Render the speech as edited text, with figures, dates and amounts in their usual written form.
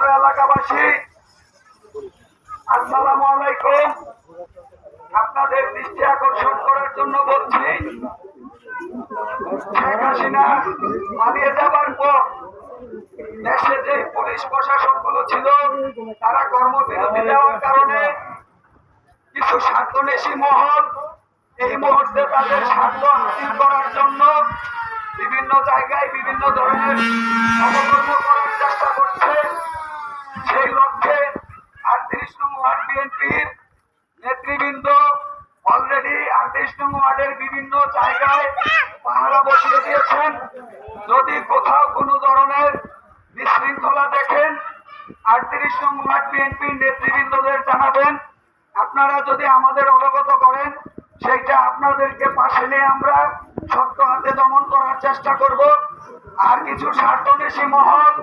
সম্মানিত এলাকাবাসী, আসসালামু আলাইকুম। আপনাদের দৃষ্টি আকর্ষণ করার জন্য বলছি, শেখ হাসিনা পালিয়ে যাবার পর দেশে যে পুলিশ প্রশাসনগুলো ছিল তারা কর্মবিরতি দেওয়ার কারণে কিছু স্বার্থন্বেষী মহল এই মুহূর্তে তাদের স্বার্থ হাসিল করার জন্য বিভিন্ন জায়গায় বিভিন্ন ধরনের অপকর্ম করার চেষ্টা করছে। সেই লক্ষ্যে 38 নং ওয়ার্ড বিএনপির নেতৃবৃন্দ অলরেডি 38 নং ওয়ার্ডের বিভিন্ন জায়গায় পাহারা বসিয়ে দিয়েছেন। যদি কোথাও কোনো ধরনের বিশৃঙ্খলা দেখেন 38 নং ওয়ার্ড বিএনপির নেতৃবৃন্দদের জানাবেন। আপনারা যদি আমাদের অবগত করেন, সেইটা আপনাদেরকে পাশে নিয়ে আমরা শক্ত হাতে দমন করার চেষ্টা করব। আর কিছু স্বার্থন্বেষী মহল